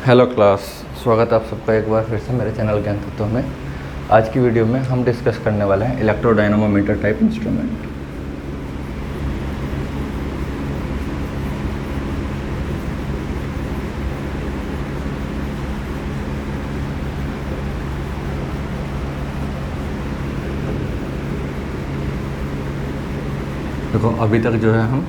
Hello class, स्वागत है आप सबका एक बार फिर से मेरे चैनल ज्ञान तत्वों में। आज की वीडियो में हम डिस्कस करने वाले हैं इलेक्ट्रोडायनामोमीटर टाइप इंस्ट्रूमेंट। देखो, अभी तक जो है हम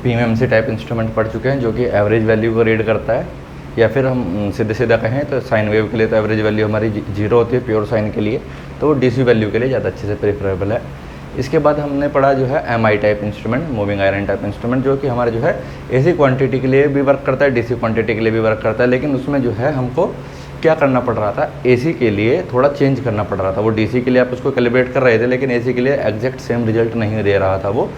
पीएमएमसी टाइप इंस्ट्रूमेंट पढ़ चुके हैं, जो कि एवरेज वैल्यू को रीड करता है, या फिर हम सीधे सीधा कहें तो साइन वेव के लिए तो एवरेज वैल्यू हमारी जीरो होती है, प्योर साइन के लिए तो वो डीसी वैल्यू के लिए ज़्यादा अच्छे से प्रेफरेबल है। इसके बाद हमने पढ़ा जो है MI type instrument, moving iron type instrument, जो कि हमारा जो है एसी क्वांटिटी के लिए भी वर्क करता है, डीसी क्वांटिटी के लिए भी वर्क करता है। लेकिन उसमें जो है हमको क्या करना पड़ रहा था, एसी के लिए थोड़ा चेंज करना पड़ रहा था। वो डीसी के लिए आप उसको कैलिब्रेट कर रहे थे, लेकिन एसी के लिए एग्जैक्ट सेम रिजल्ट नहीं दे रहा था वो।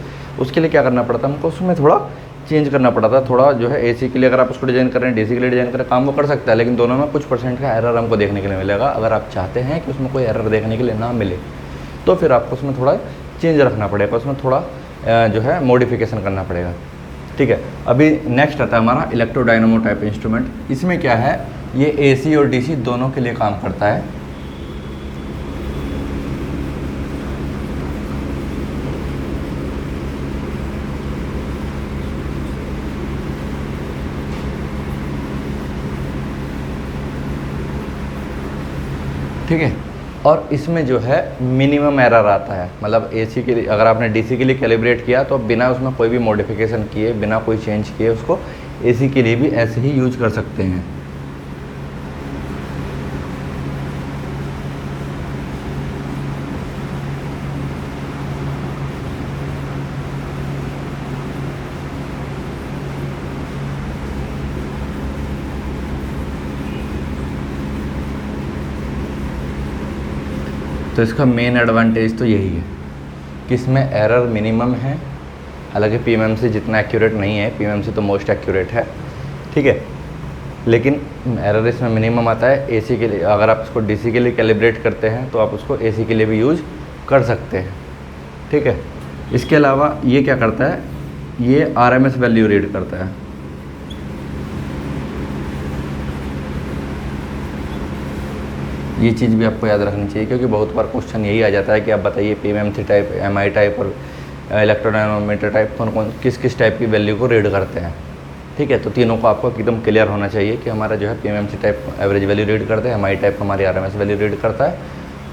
उसके लिए क्या करना पड़ता हमको, उसमें थोड़ा चेंज करना पड़ा था। थोड़ा जो है एसी के लिए अगर आप उसको डिज़ाइन कर रहे हैं, डीसी के लिए डिज़ाइन करें, काम वो कर सकता है, लेकिन दोनों में कुछ परसेंट का एरर हमको देखने के लिए मिलेगा। अगर आप चाहते हैं कि उसमें कोई एरर देखने के लिए ना मिले तो फिर आपको उसमें थोड़ा चेंज रखना पड़ेगा, उसमें थोड़ा जो है मॉडिफिकेशन करना पड़ेगा। ठीक है, अभी नेक्स्ट आता है हमारा इलेक्ट्रोडायनामो टाइप इंस्ट्रूमेंट। इसमें क्या है, ये एसी और डीसी दोनों के लिए काम करता है। ठीक है, और इसमें जो है मिनिमम एरर आता है। मतलब एसी के लिए अगर आपने डीसी के लिए कैलिब्रेट किया तो बिना उसमें कोई भी मॉडिफिकेशन किए, बिना कोई चेंज किए, उसको एसी के लिए भी ऐसे ही यूज कर सकते हैं। तो इसका मेन एडवांटेज तो यही है कि इसमें एरर मिनिमम है। हालांकि पीएमएमसी जितना एक्यूरेट नहीं है, पीएमएमसी तो मोस्ट एक्यूरेट है, ठीक है, लेकिन एरर इसमें मिनिमम आता है। एसी के लिए अगर आप इसको डीसी के लिए कैलिब्रेट करते हैं तो आप उसको एसी के लिए भी यूज कर सकते हैं। ठीक है, इसके अलावा ये क्या करता है, ये आरएमएस वैल्यू रीड करता है। ये चीज़ भी आपको याद रखनी चाहिए, क्योंकि बहुत बार क्वेश्चन यही आ जाता है कि आप बताइए पीएमएमसी टाइप, एमआई टाइप और इलेक्ट्रोडायनामोमीटर टाइप कौन कौन किस किस टाइप की वैल्यू को रीड करते हैं। ठीक है, तो तीनों को आपको एकदम क्लियर होना चाहिए कि हमारा जो है PMMC type average value read करता है, एमआई टाइप हमारी आरएमएस वैल्यू रीड करता है,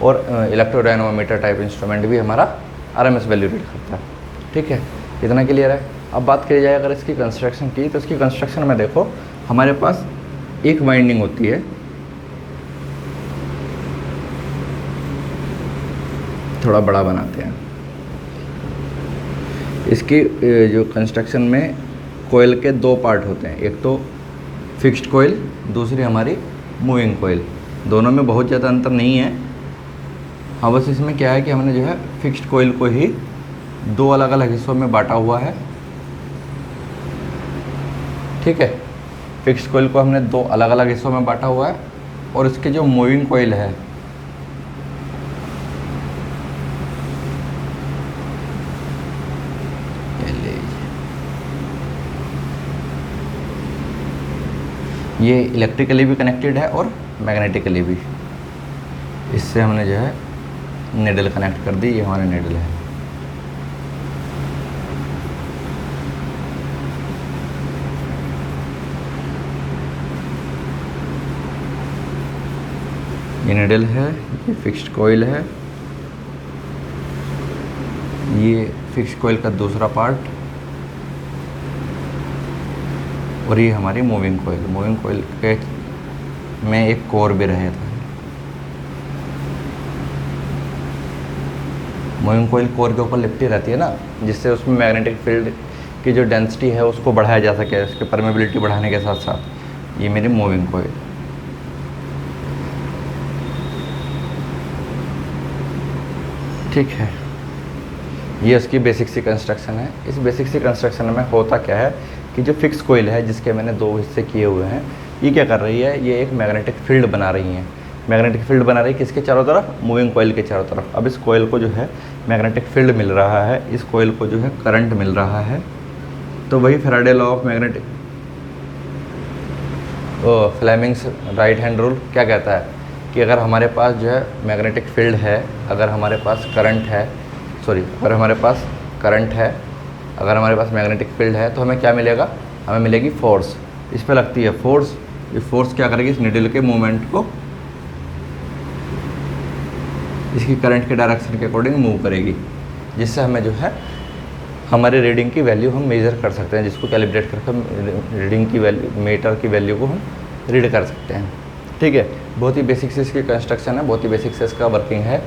और इलेक्ट्रोडायनामोमीटर टाइप इंस्ट्रूमेंट भी हमारा आरएमएस वैल्यू रीड करता है। ठीक है, इतना क्लियर है। अब बात करी जाए अगर इसकी कंस्ट्रक्शन की, तो इसकी कंस्ट्रक्शन में देखो हमारे पास एक वाइंडिंग होती है, थोड़ा बड़ा बनाते हैं। इसकी जो कंस्ट्रक्शन में कोयल के दो पार्ट होते हैं, एक तो फिक्स्ड कोयल, दूसरी हमारी मूविंग कोयल। दोनों में बहुत ज़्यादा अंतर नहीं है। हाँ, बस इसमें क्या है कि हमने जो है फिक्स्ड कोयल को ही दो अलग अलग हिस्सों में बांटा हुआ है। ठीक है, फिक्स्ड कोयल को हमने दो अलग अलग हिस्सों में बांटा हुआ है, और इसके जो मूविंग कोयल है ये इलेक्ट्रिकली भी कनेक्टेड है और मैग्नेटिकली भी। इससे हमने जो है नेडल कनेक्ट कर दी, ये हमारा नेडल है। ये नेडल है, ये फिक्स्ड कॉइल है, ये फिक्स्ड कॉइल का दूसरा पार्ट, और ये हमारी मूविंग कोयल। मूविंग कोयल के में एक कोर भी रहता है। मूविंग कोयल कोर के ऊपर लिपटी रहती है ना, जिससे उसमें मैग्नेटिक फील्ड की जो डेंसिटी है उसको बढ़ाया जा सके, उसकी परमेबिलिटी बढ़ाने के साथ साथ। ये मेरी मूविंग कोयल। ठीक है, ये उसकी बेसिक सी कंस्ट्रक्शन है। इस बेसिक सी कंस्ट्रक्शन में होता क्या है कि जो फिक्स कोयल है, जिसके मैंने दो हिस्से किए हुए हैं, ये क्या कर रही है, ये एक मैग्नेटिक फील्ड बना रही है। मैग्नेटिक फील्ड बना रही है किसके चारों तरफ, मूविंग कोयल के चारों तरफ। अब इस कोयल को जो है मैग्नेटिक फील्ड मिल रहा है, इस कोयल को जो है करंट मिल रहा है। तो वही Faraday law of magnetic Fleming's right hand rule क्या कहता है कि अगर हमारे पास जो है मैग्नेटिक फील्ड है, अगर हमारे पास करंट है, अगर हमारे पास करंट है, अगर हमारे पास मैग्नेटिक फील्ड है तो हमें क्या मिलेगा, हमें मिलेगी फोर्स। इस पर लगती है फोर्स। ये फोर्स क्या करेगी, इस नीडल के मूवमेंट को इसकी करंट के डायरेक्शन के अकॉर्डिंग मूव करेगी, जिससे हमें जो है हमारे रीडिंग की वैल्यू हम मेज़र कर सकते हैं, जिसको कैलिब्रेट करके हम रीडिंग की वैल्यू, मीटर की वैल्यू को हम रीड कर सकते हैं। ठीक है, बहुत ही बेसिक से इसकी कंस्ट्रक्शन है, बहुत ही बेसिक से इसका वर्किंग है।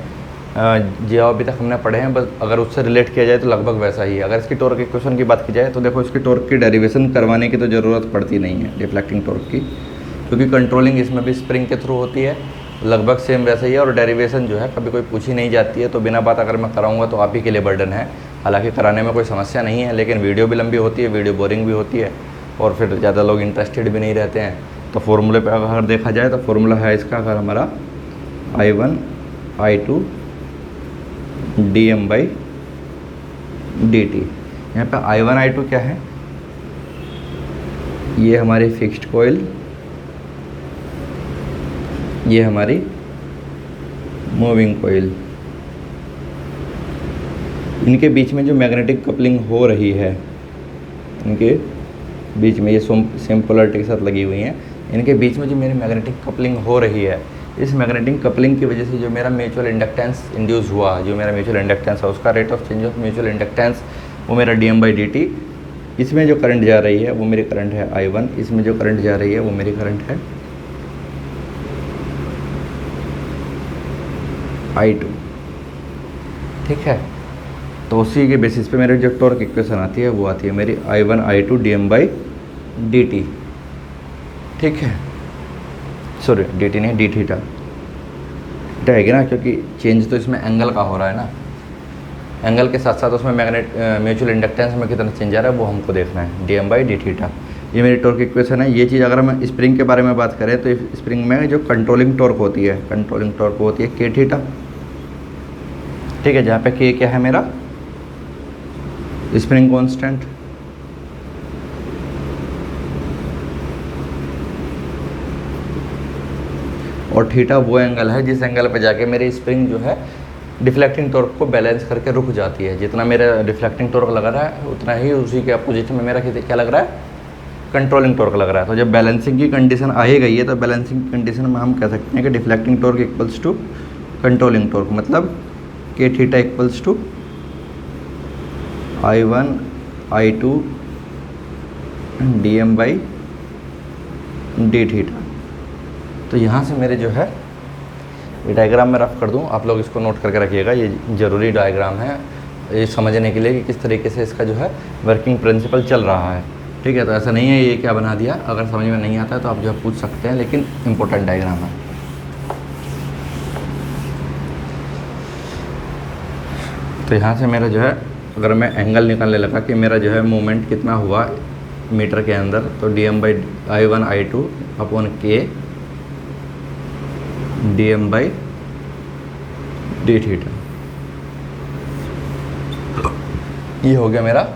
जो अभी तक हमने पढ़े हैं, बस अगर उससे रिलेट किया जाए तो लगभग वैसा ही है। अगर इसकी टॉर्क इक्वेशन की बात की जाए तो देखो, इसकी टॉर्क की डेरिवेशन करवाने की तो ज़रूरत पड़ती नहीं है डिफ्लेक्टिंग टॉर्क की, क्योंकि कंट्रोलिंग इसमें भी स्प्रिंग के थ्रू होती है, लगभग सेम वैसा ही है। और डेरिवेशन जो है कभी कोई पूछी नहीं जाती है, तो बिना बात अगर मैं कराऊंगा तो आप ही के लिए बर्डन है। हालांकि कराने में कोई समस्या नहीं है, लेकिन वीडियो भी लंबी होती है, वीडियो बोरिंग भी होती है, और फिर ज़्यादा लोग इंटरेस्टेड भी नहीं रहते हैं। तो फॉर्मूले पे अगर देखा जाए तो फॉर्मूला है इसका, अगर हमारा I1 I2 dm by dt। यहाँ पे I1 I2 क्या है, ये हमारी फिक्स्ड कॉइल, ये हमारी मूविंग कॉइल, इनके बीच में जो मैग्नेटिक कपलिंग हो रही है, इनके बीच में ये सेम पोलरिटी के साथ लगी हुई हैं, इनके बीच में जो मेरी मैग्नेटिक कपलिंग हो रही है, इस मैग्नेटिक कपलिंग की वजह से जो मेरा म्यूचुअल इंडक्टेंस इंड्यूस हुआ, जो मेरा म्यूचुअल इंडक्टेंस है उसका rate of change of mutual inductance वो मेरा dm बाई dt। इसमें जो करंट जा रही है वो मेरी करंट है I1, इसमें जो करंट जा रही है वो मेरी करंट है I2। ठीक है, तो उसी के बेसिस पे मेरे जो टॉर्क इक्वेशन आती है वो आती है मेरी I1 I2 dm by dt। ठीक है, सॉरी dt नहीं, d थीटा है ना, क्योंकि चेंज तो इसमें एंगल का हो रहा है ना, एंगल के साथ साथ उसमें म्यूचुअल इंडक्टेंस में कितना चेंज आ रहा है वो हमको देखना है, dm बाई डी थीटा। ये मेरी टॉर्क इक्वेशन है। ये चीज़ अगर हम स्प्रिंग के बारे में बात करें तो स्प्रिंग में जो कंट्रोलिंग टॉर्क होती है, कंट्रोलिंग टॉर्क होती है k थीटा। ठीक है, जहाँ पे k क्या है मेरा स्प्रिंग कांस्टेंट, और थीटा वो एंगल है जिस एंगल पे जाके मेरी स्प्रिंग जो है डिफ्लेक्टिंग टॉर्क को बैलेंस करके रुक जाती है। जितना मेरा डिफ्लेक्टिंग टॉर्क लग रहा है उतना ही उसी के अपोजिट में मेरा क्या लग रहा है, कंट्रोलिंग टॉर्क लग रहा है। तो जब बैलेंसिंग की कंडीशन आ ही गई है तो बैलेंसिंग कंडीशन में हम कह सकते हैं कि deflecting torque equals to controlling torque, मतलब के theta equals to I1 I2 dm by d theta. तो यहाँ से मेरे जो है ये डायग्राम मैं रफ कर दूँ, आप लोग इसको नोट करके रखिएगा, ये ज़रूरी डायग्राम है ये समझने के लिए कि किस तरीके से इसका जो है वर्किंग प्रिंसिपल चल रहा है। ठीक है, तो ऐसा नहीं है ये क्या बना दिया, अगर समझ में नहीं आता है तो आप जो है पूछ सकते हैं, लेकिन इम्पोर्टेंट डायग्राम है। तो यहाँ से मेरा जो है अगर मैं एंगल निकालने लगा कि मेरा जो है मूवमेंट कितना हुआ मीटर के अंदर, तो dm by I1 I2 upon k dm by d theta, ये हो गया मेरा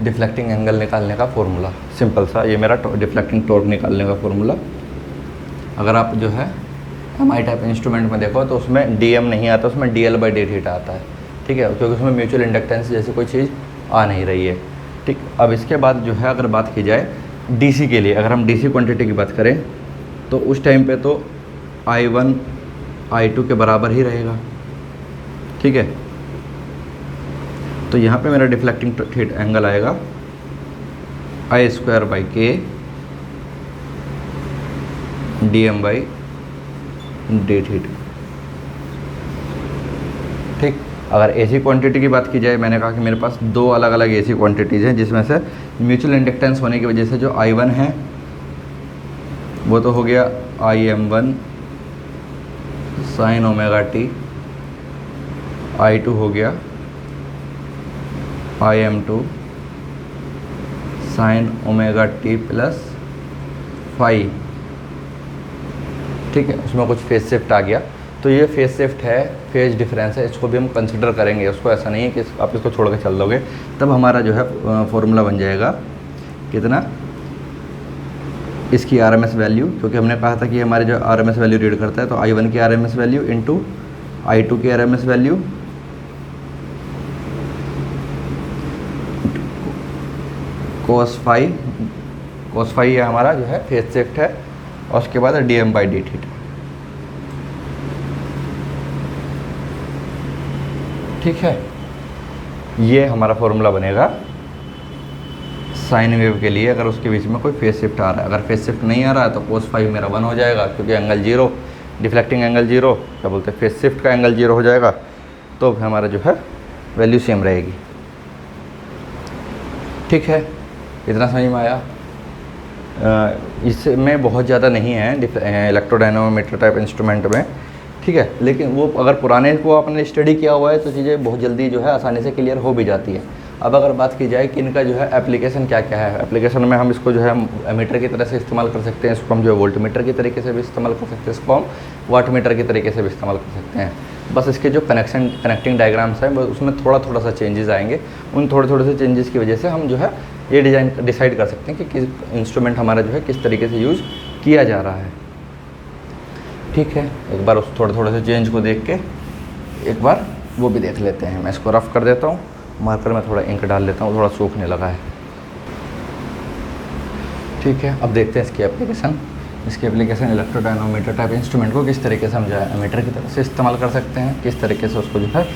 डिफ्लेक्टिंग एंगल निकालने का फॉर्मूला। सिंपल सा ये मेरा डिफ्लेक्टिंग टॉर्क निकालने का फॉर्मूला। अगर आप जो है MI टाइप इंस्ट्रूमेंट में देखो तो उसमें dm नहीं आता, उसमें dl बाई डी थीटा आता है। ठीक है, क्योंकि उसमें म्यूचुअल इंडक्टेंस जैसी कोई चीज़ आ नहीं रही है। ठीक, अब इसके बाद जो है अगर बात की जाए DC के लिए, अगर हम DC क्वांटिटी की बात करें तो उस टाइम पे तो I1 I2 के बराबर ही रहेगा। ठीक है, तो यहाँ पे मेरा डिफ्लेक्टिंग एंगल आएगा I square by k dm by d theta. ठीक, अगर AC क्वांटिटी की बात की जाए, मैंने कहा कि मेरे पास दो अलग अलग AC क्वांटिटीज़ हैं, जिसमें से म्यूचुअल इंडक्टेंस होने की वजह से जो I1 है वो तो हो गया IM1 sign omega T, I2 हो गया IM2 sine omega t plus phi. ठीक है, उसमें कुछ फेज शिफ्ट आ गया, तो ये फेज शिफ्ट है, फेज डिफरेंस है, इसको भी हम कंसिडर करेंगे। उसको ऐसा नहीं है कि आप इसको छोड़ के चल दोगे, तब हमारा जो है फॉर्मूला बन जाएगा कितना इसकी RMS वैल्यू, क्योंकि हमने कहा था कि हमारे जो RMS वैल्यू रीड करता है, तो I1 की RMS वैल्यू इंटू I2 की RMS वैल्यू cos फाई ये हमारा जो है फेज शिफ्ट है, और उसके बाद dm/dt। ठीक है, ये हमारा फॉर्मूला बनेगा साइन वेव के लिए अगर उसके बीच में कोई फेज शिफ्ट आ रहा है। अगर फेज शिफ्ट नहीं आ रहा है तो cos फाई मेरा 1 हो जाएगा, क्योंकि एंगल 0, डिफ्लेक्टिंग एंगल 0, क्या बोलते हैं, फेज शिफ्ट का एंगल 0 हो जाएगा, तो हमारा जो है वैल्यू सेम रहेगी। ठीक है, इतना समझ में आया। इसमें बहुत ज़्यादा नहीं है इलेक्ट्रोडायनामोमीटर टाइप इंस्ट्रूमेंट में, ठीक है, लेकिन वो अगर पुराने को आपने स्टडी किया हुआ है तो चीज़ें बहुत जल्दी जो है आसानी से क्लियर हो भी जाती है। अब अगर बात की जाए कि इनका जो है एप्लीकेशन क्या क्या है, एप्लीकेशन में हम इसको जो है एमीटर की तरह से इस्तेमाल कर सकते हैं, इसको हम जो है वोल्ट मीटर की तरीके से भी इस्तेमाल कर सकते हैं, इसको हम वाट मीटर की तरीके से भी इस्तेमाल कर सकते हैं। बस इसके जो कनेक्टिंग डायग्राम्स हैं उसमें थोड़ा सा चेंजेस आएंगे। उन थोड़े से चेंजेस की वजह से हम जो है ये डिसाइड कर सकते हैं कि किस इंस्ट्रूमेंट हमारा जो है किस तरीके से यूज़ किया जा रहा है। ठीक है, एक बार उस थोड़े से चेंज को देख के एक बार वो भी देख लेते हैं। मैं इसको रफ़ कर देता हूँ, मार्कर में थोड़ा इंक डाल लेता हूँ, थोड़ा सूखने लगा है। ठीक है, अब देखते हैं इसकी एप्लीकेशन। इसकी एप्लीकेशन इलेक्ट्रोडायनामोमीटर टाइप इंस्ट्रूमेंट को किस तरीके से हम जो है एमीटर की तरह से इस्तेमाल कर सकते हैं, किस तरीके से उसको जो है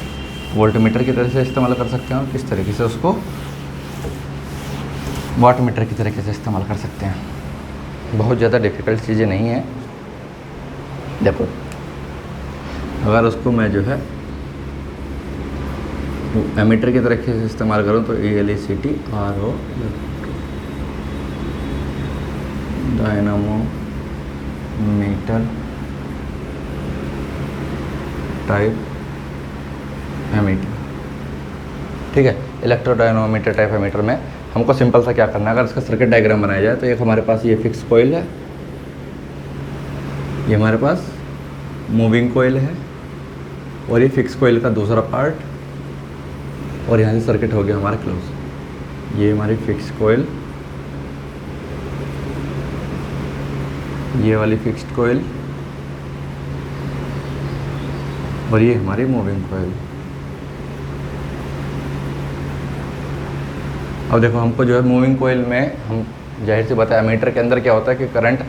वोल्टमीटर की तरह से इस्तेमाल कर सकते हैं, और किस तरीके से उसको वाट मीटर की तरीके से इस्तेमाल कर सकते हैं। बहुत ज़्यादा डिफ़िकल्ट चीज़ें नहीं हैं। देखो, अगर उसको मैं जो है एमीटर की तरीके से इस्तेमाल करूँ तो ELECTRO डायनामोमीटर टाइप एमीटर। ठीक है, इलेक्ट्रोडायनामोमीटर टाइप एमीटर में हमको सिंपल सा क्या करना है, अगर इसका सर्किट डायग्राम बनाया जाए तो एक हमारे पास ये फिक्स कॉइल है, ये हमारे पास मूविंग कॉइल है, और ये फिक्स कॉइल का दूसरा पार्ट, और यहाँ से सर्किट हो गया हमारा क्लोज। ये हमारी फिक्स कॉइल, ये वाली फिक्स्ड कॉइल, और ये हमारी मूविंग कॉइल। अब देखो, हमको जो है मूविंग कॉइल में हम जाहिर सी बात है एमीटर के अंदर क्या होता है कि करंट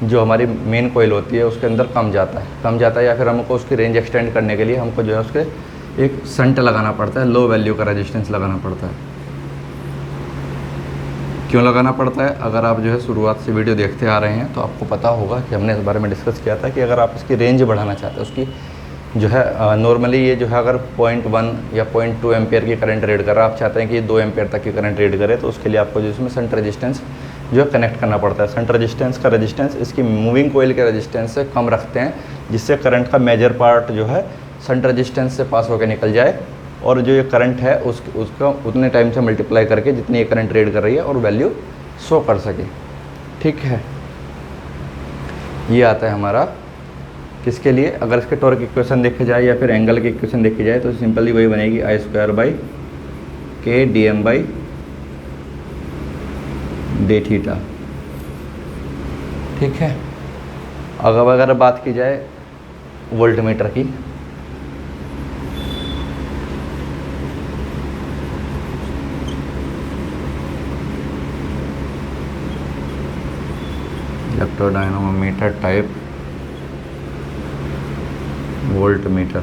जो हमारी मेन कॉइल होती है उसके अंदर कम जाता है, या फिर हमको उसकी रेंज एक्सटेंड करने के लिए हमको जो है उसके एक शंट लगाना पड़ता है, लो वैल्यू का रेजिस्टेंस लगाना पड़ता है। क्यों लगाना पड़ता है? अगर आप जो है शुरुआत से वीडियो देखते आ रहे हैं तो आपको पता होगा कि हमने इस बारे में डिस्कस किया था कि अगर आप इसकी रेंज बढ़ाना चाहते हैं, उसकी जो है नॉर्मली ये जो है अगर 0.1 या 0.2 एम्पेयर की करंट रीड कर रहा है, आप चाहते हैं कि 2 एम्पेयर तक की करंट रीड करे, तो उसके लिए आपको जो इसमें शंट रेजिस्टेंस जो है कनेक्ट करना पड़ता है। शंट रेजिस्टेंस का रेजिस्टेंस इसकी मूविंग कॉइल के रेजिस्टेंस से कम रखते हैं, जिससे करंट का मेजर पार्ट जो है शंट रेजिस्टेंस से पास होकर निकल जाए, और जो ये करंट है उसका उतने टाइम से मल्टीप्लाई करके जितनी ये करंट रीड कर रही है और वैल्यू शो कर सके। ठीक है, ये आता है हमारा किसके लिए? अगर इसके टॉर्क इक्वेशन देखे जाए या फिर एंगल की इक्वेशन देखी जाए तो सिंपली वही बनेगी I² dm/d थीटा। ठीक है, अगर बात की जाए वोल्टमीटर की, इलेक्ट्रोडायनामोमीटर टाइप वोल्टमीटर,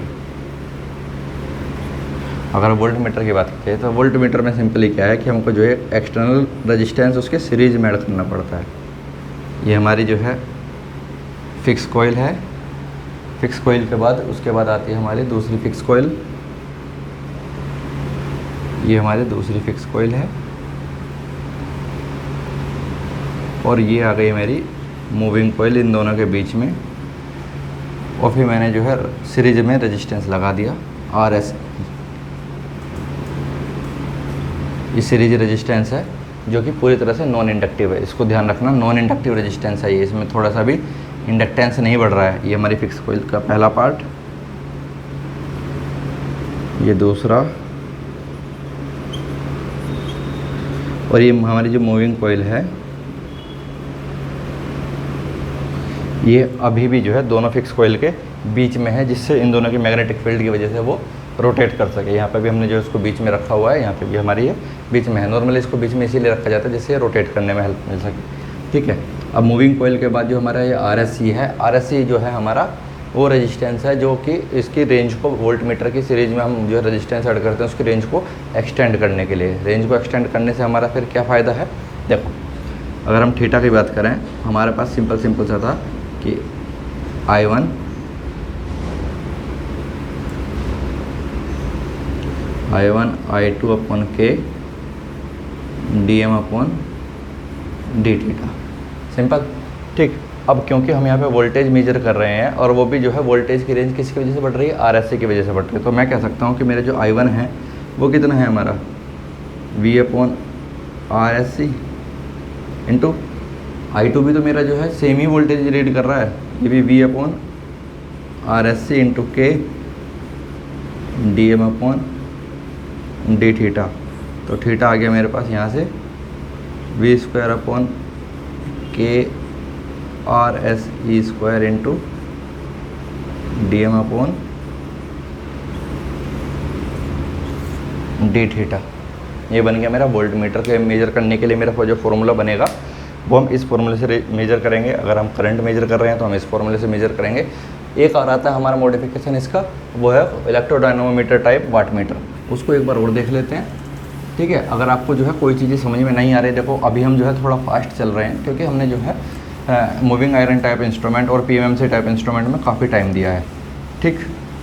अगर वोल्टमीटर की बात की जाए तो वोल्टमीटर में सिंपली क्या है कि हमको जो है एक्सटर्नल रेजिस्टेंस उसके सीरीज में ऐड करना पड़ता है। ये हमारी जो है फिक्स कॉइल है, फिक्स कॉइल के बाद उसके बाद आती है हमारी दूसरी फिक्स कॉइल, ये हमारी दूसरी फिक्स कॉइल है, और ये आ गई मेरी मूविंग कॉइल इन दोनों के बीच में, और फिर मैंने जो है सीरीज में रेजिस्टेंस लगा दिया RS। ये सीरीज रेजिस्टेंस है जो कि पूरी तरह से नॉन इंडक्टिव है, इसको ध्यान रखना, नॉन इंडक्टिव रेजिस्टेंस है ये, इसमें थोड़ा सा भी इंडक्टेंस नहीं बढ़ रहा है। ये हमारी फिक्स कॉइल का पहला पार्ट, ये दूसरा, और ये हमारी जो मूविंग कॉइल है ये अभी भी जो है दोनों फिक्स कॉइल के बीच में है, जिससे इन दोनों की मैग्नेटिक फील्ड की वजह से वो रोटेट कर सके। यहाँ पे भी हमने जो इसको बीच में रखा हुआ है, यहाँ पे भी हमारी ये बीच में है। नॉर्मली इसको बीच में इसीलिए रखा जाता है जिससे रोटेट करने में हेल्प मिल सके, ठीक है। अब मूविंग कॉइल के बाद जो हमारा ये RSC है, RSC जो है हमारा वो रेजिस्टेंस है जो कि इसकी रेंज को, वोल्ट मीटर की सीरीज में हम जो है रेजिस्टेंस ऐड करते हैं उसकी रेंज को एक्सटेंड करने के लिए। रेंज को एक्सटेंड करने से हमारा फिर क्या फ़ायदा है, देखो अगर हम थीटा की बात करें, हमारे पास सिंपल सा था कि I1 I2 upon K DM upon d theta, simple, ठीक। अब क्योंकि हम यहाँ पे वोल्टेज मेजर कर रहे हैं और वो भी जो है वोल्टेज की रेंज किसकी वजह से बढ़ रही है, RSC की वजह से बढ़ रही है, तो मैं कह सकता हूँ कि मेरे जो I1 है वो कितना है हमारा V upon RSC into I2 भी तो मेरा जो है सेम ही वोल्टेज रीड कर रहा है, ये भी V upon RSC into K DM upon d theta. तो थीटा आ गया मेरे पास यहाँ से V square upon K RSE square into DM upon d theta. ये बन गया मेरा वोल्ट मीटर के मेजर करने के लिए मेरा जो फॉर्मूला बनेगा वो हम इस फॉर्मूले से मेजर करेंगे। अगर हम करंट मेजर कर रहे हैं तो हम इस फॉर्मूले से मेजर करेंगे। एक और आता है हमारा मॉडिफिकेशन इसका, वो है इलेक्ट्रोडायनोमीटर टाइप वाट मीटर, उसको एक बार और देख लेते हैं, ठीक है। अगर आपको जो है कोई चीज़ें समझ में नहीं आ रही, देखो अभी हम जो है थोड़ा फास्ट चल रहे हैं क्योंकि हमने जो है मूविंग आयरन टाइप इंस्ट्रूमेंट और PMMC टाइप इंस्ट्रूमेंट में काफ़ी टाइम दिया है, ठीक।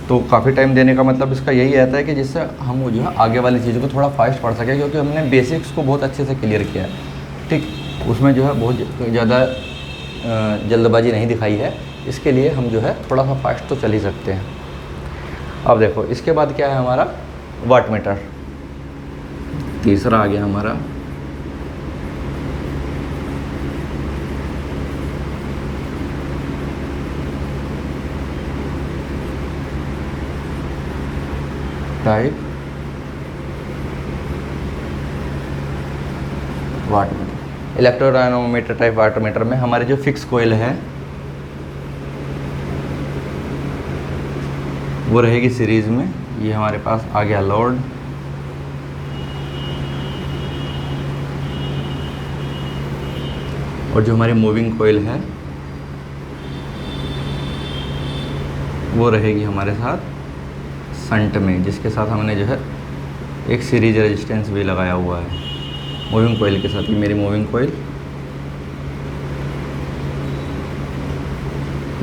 तो काफ़ी टाइम देने का मतलब इसका यही रहता है कि जिससे हम वो जो है आगे वाली चीज़ों को थोड़ा फास्ट पढ़ सकें, क्योंकि हमने बेसिक्स को बहुत अच्छे से क्लियर किया है, ठीक। उसमें जो है बहुत ज़्यादा जल्दबाजी नहीं दिखाई है, इसके लिए हम जो है थोड़ा सा फास्ट तो चल ही सकते हैं। अब देखो इसके बाद क्या है हमारा वाट मीटर, तीसरा आ गया हमारा type watt meter. Electrodynamometer type watt meter में हमारे जो फिक्स कॉइल है वो रहेगी सीरीज में। ये हमारे पास आ गया लोड, और जो हमारी मूविंग कॉइल है वो रहेगी हमारे साथ संट में, जिसके साथ हमने जो है एक सीरीज रेजिस्टेंस भी लगाया हुआ है मूविंग कॉइल के साथ। ये मेरी मूविंग कॉइल,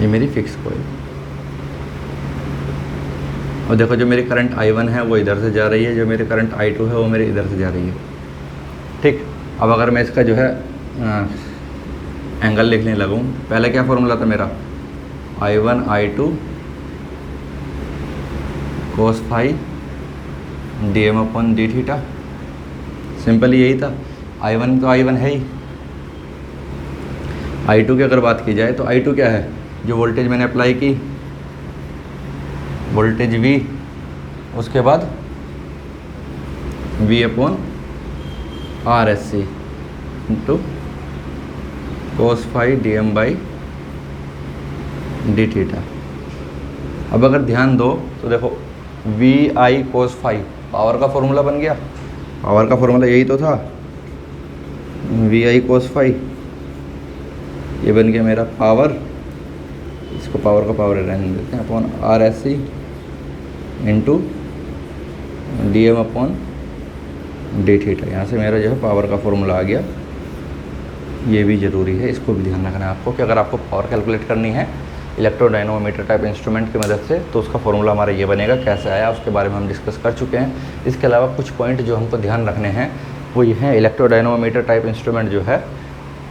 ये मेरी फिक्स कॉइल, और देखो जो मेरी करंट I1 है वो इधर से जा रही है, जो मेरी करंट I2 है वो मेरे इधर से जा रही है, ठीक। अब अगर मैं इसका जो है एंगल लिखने लगूँ, पहले क्या फॉर्मूला था मेरा, I1 I2 cos phi DM upon d theta, simply यही था। I1 तो I1 है ही। I2 की अगर बात की जाए तो I2 क्या है, जो वोल्टेज मैंने अप्लाई की, वोल्टेज V, उसके बाद V upon RSC into cos phi DM by d theta. अब अगर ध्यान दो तो देखो VI cos फाई पावर का फॉर्मूला बन गया, पावर का फॉर्मूला यही तो था, VI cos फाई, ये बन गया मेरा पावर, इसको पावर का पावर रहने देते हैं, upon RSC into DM upon d theta. यहाँ से मेरा जो है पावर का फॉर्मूला आ गया। ये भी ज़रूरी है, इसको भी ध्यान रखना है आपको कि अगर आपको पावर कैलकुलेट करनी है इलेक्ट्रोडायनोमीटर टाइप इंस्ट्रूमेंट की मदद से तो उसका फॉर्मूला हमारा ये बनेगा। कैसे आया उसके बारे में हम डिस्कस कर चुके हैं। इसके अलावा कुछ पॉइंट जो हमको ध्यान रखने हैं वो ये हैं, इलेक्ट्रोडायनोमीटर टाइप इंस्ट्रूमेंट जो है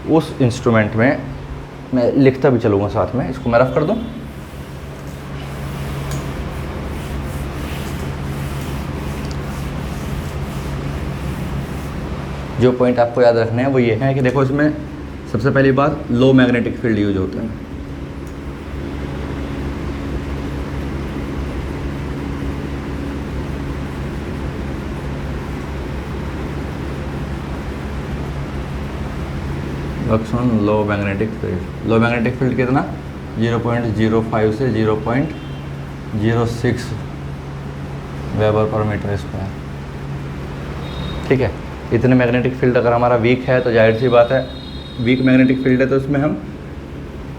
उस इंस्ट्रूमेंट में मैं लिखता भी चलूँगा साथ में, इसको मैं रफ कर दूँ। जो पॉइंट आपको याद रखने हैं वो ये है कि देखो इसमें सबसे पहली बात लो मैग्नेटिक फील्ड यूज होता है। Works on low magnetic field. Low magnetic field कितना, 0.05 से 0.06 वेबर पर मीटर स्क्वायर। ठीक है, इतने मैग्नेटिक फील्ड अगर हमारा वीक है तो जाहिर सी बात है, वीक मैग्नेटिक फील्ड है तो इसमें हम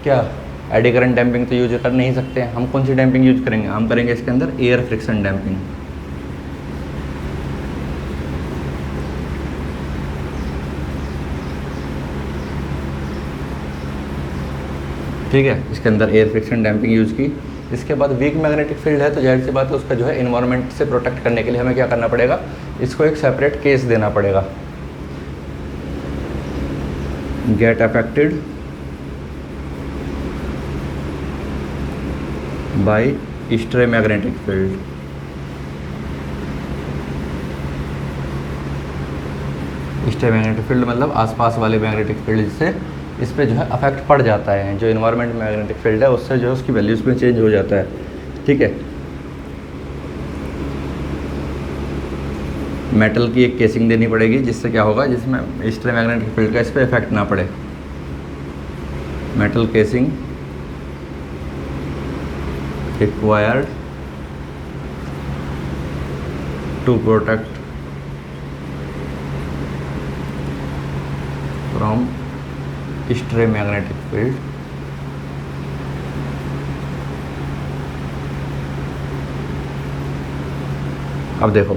क्या एडी करंट डैम्पिंग तो यूज कर नहीं सकते हैं। हम कौन सी डैम्पिंग यूज करेंगे? हम करेंगे इसके अंदर एयर फ्रिक्शन डैम्पिंग। ठीक है, इसके अंदर एयर फ्रिक्शन डैम्पिंग यूज़ की। इसके बाद वीक मैग्नेटिक फील्ड है तो जाहिर सी बात है उसका जो है इन्वायरमेंट से प्रोटेक्ट करने के लिए हमें क्या करना पड़ेगा? इसको एक सेपरेट केस देना पड़ेगा। Get affected by stray magnetic field. Stray magnetic field मतलब आसपास वाले मैग्नेटिक फील्ड से इस पे जो है अफेक्ट पड़ जाता है, जो इन्वायरमेंट मैग्नेटिक फील्ड है उससे जो है उसकी वैल्यूज़ में चेंज हो जाता है। ठीक है, मेटल की एक केसिंग देनी पड़ेगी जिससे क्या होगा, जिसमें स्ट्रे मैग्नेटिक फील्ड का इस पर इफेक्ट ना पड़े। Metal casing required to protect from stray magnetic field. अब देखो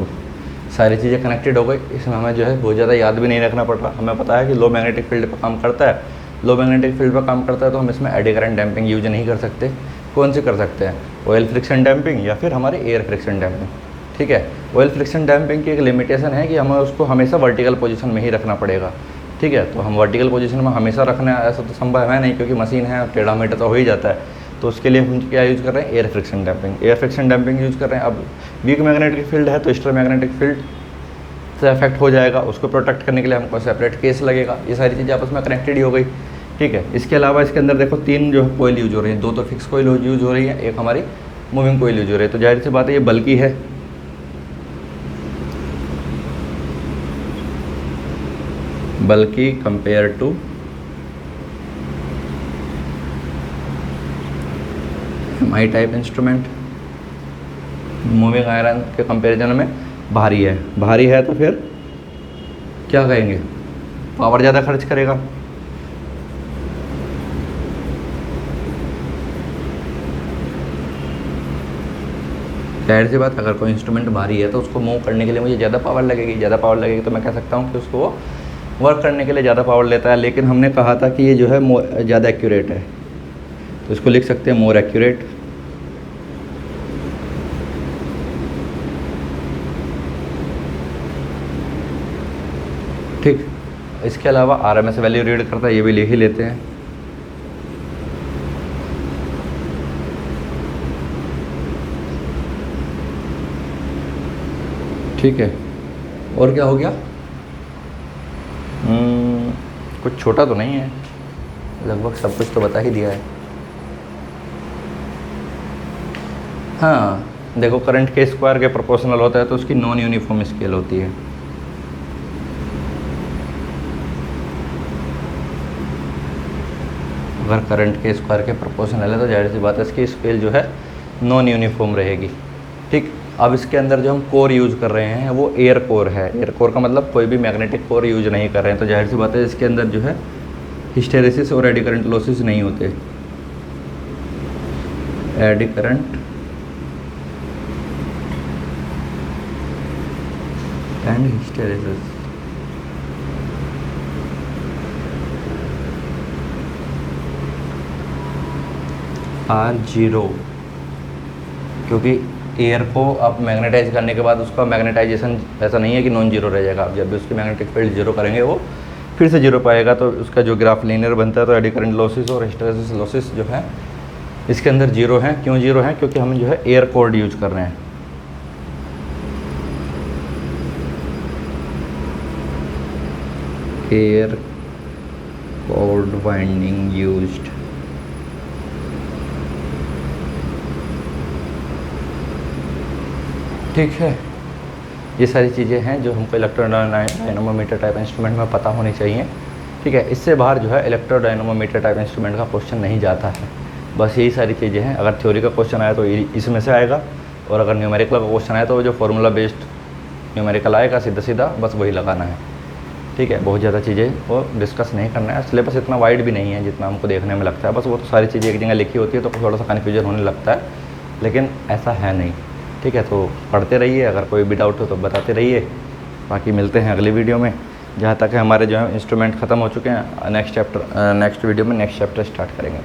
सारी चीज़ें कनेक्टेड हो गई, इसमें हमें जो है बहुत ज़्यादा याद भी नहीं रखना पड़ रहा। हमें पता है कि लो मैग्नेटिक फील्ड पर काम करता है, लो मैग्नेटिक फील्ड पर काम करता है तो हम इसमें एडी करंट डैम्पिंग यूज नहीं कर सकते। कौन सी कर सकते हैं? ऑयल फ्रिक्शन डैम्पिंग या फिर हमारे एयर फ्रिक्शन डैम्पिंग। ठीक है, ऑयल फ्रिक्शन डैम्पिंग की एक लिमिटेशन है कि हमें उसको हमेशा वर्टिकल पोजीशन में ही रखना पड़ेगा। ठीक है, तो हम वर्टिकल पोजीशन में हमेशा रखना ऐसा तो संभव है नहीं क्योंकि मशीन है, टेढ़ा मेढ़ा तो हो ही जाता है। तो उसके लिए हम क्या यूज़ कर रहे हैं? Air friction damping. Air friction damping use कर रहे हैं। अब वीक मैग्नेटिक फील्ड है तो स्ट्रे मैग्नेटिक फील्ड से अफेक्ट हो जाएगा, उसको प्रोटेक्ट करने के लिए हमको सेपरेट केस लगेगा। ये सारी चीज़ें आपस में कनेक्टेड ही हो गई। ठीक है, इसके अलावा इसके अंदर देखो 3 जो है कोयल यूज हो रही हैं, 2 तो फिक्स कोयल यूज हो रही है, एक हमारी मूविंग कोयल यूज हो रही है। तो जाहिर सी बात है ये बल्कि है, bulky compare to MI type instrument. Moving iron के कंपैरिजन में भारी है। भारी है तो फिर क्या कहेंगे? पावर ज़्यादा खर्च करेगा। जाहिर सी बात, अगर कोई इंस्ट्रूमेंट भारी है तो उसको मूव करने के लिए मुझे ज़्यादा पावर लगेगी। ज़्यादा पावर लगेगी तो मैं कह सकता हूँ कि उसको वो वर्क करने के लिए ज़्यादा पावर लेता है। लेकिन हमने कहा था कि ये जो है ज़्यादा एक्यूरेट है, तो इसको लिख सकते हैं मोर एक्यूरेट। ठीक, इसके अलावा आरएमएस वैल्यू रीड करता है, ये भी लिख ही लेते हैं। ठीक है, और क्या हो गया? कुछ छोटा तो नहीं है, लगभग सब कुछ तो बता ही दिया है। हाँ देखो, करंट के स्क्वायर के प्रोपोर्शनल होता है तो उसकी नॉन यूनिफॉर्म स्केल होती है। अगर करंट के स्क्वायर के प्रोपोर्शनल है तो जाहिर सी बात है इसकी स्केल जो है नॉन यूनिफॉर्म रहेगी। ठीक, अब इसके अंदर जो हम कोर यूज़ कर रहे हैं वो एयर कोर है। एयर कोर का मतलब कोई भी मैग्नेटिक कोर यूज नहीं कर रहे हैं, तो जाहिर सी बात है इसके अंदर जो है हिस्टेरेसिस और एडी करंट लॉसेस नहीं होते। Eddy current and hysteresis are 0, क्योंकि एयर को आप मैग्नेटाइज करने के बाद उसका मैग्नेटाइजेशन ऐसा नहीं है कि नॉन जीरो रह जाएगा। आप जब भी उसकी मैग्नेटिक फील्ड जीरो करेंगे वो फिर से जीरो पाएगा, तो उसका जो ग्राफ लीनियर बनता है। तो एडी करंट लॉसेस और हिस्टेरेसिस लॉसेस जो है इसके अंदर जीरो हैं। क्यों जीरो हैं? क्योंकि हम जो है एयर कोर यूज कर रहे हैं। Air cored winding used. ठीक है, ये सारी चीज़ें हैं जो हमको इलेक्ट्रोडायनामोमीटर टाइप इंस्ट्रूमेंट में पता होनी चाहिए। ठीक है, इससे बाहर जो है इलेक्ट्रोडायनामोमीटर टाइप इंस्ट्रूमेंट का क्वेश्चन नहीं जाता है। बस यही सारी चीज़ें हैं। अगर थ्योरी का क्वेश्चन आया तो इसमें से आएगा, और अगर न्यूमेरिकल का क्वेश्चन आया तो जो फॉर्मूला बेस्ड न्यूमेरिकल आएगा सीधा सीधा बस वही लगाना है। ठीक है, बहुत ज़्यादा चीज़ें वो डिस्कस नहीं करना है। सिलेबस इतना वाइड भी नहीं है जितना हमको देखने में लगता है, बस वो तो सारी चीज़ें एक जगह लिखी होती है तो थोड़ा सा कन्फ्यूजन होने लगता है, लेकिन ऐसा है नहीं। ठीक है, तो पढ़ते रहिए, अगर कोई भी डाउट हो तो बताते रहिए। बाकी मिलते हैं अगली वीडियो में, जहाँ तक है हमारे जो है इंस्ट्रूमेंट ख़त्म हो चुके हैं। नेक्स्ट वीडियो में नेक्स्ट चैप्टर स्टार्ट करेंगे।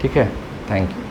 ठीक है, थैंक यू।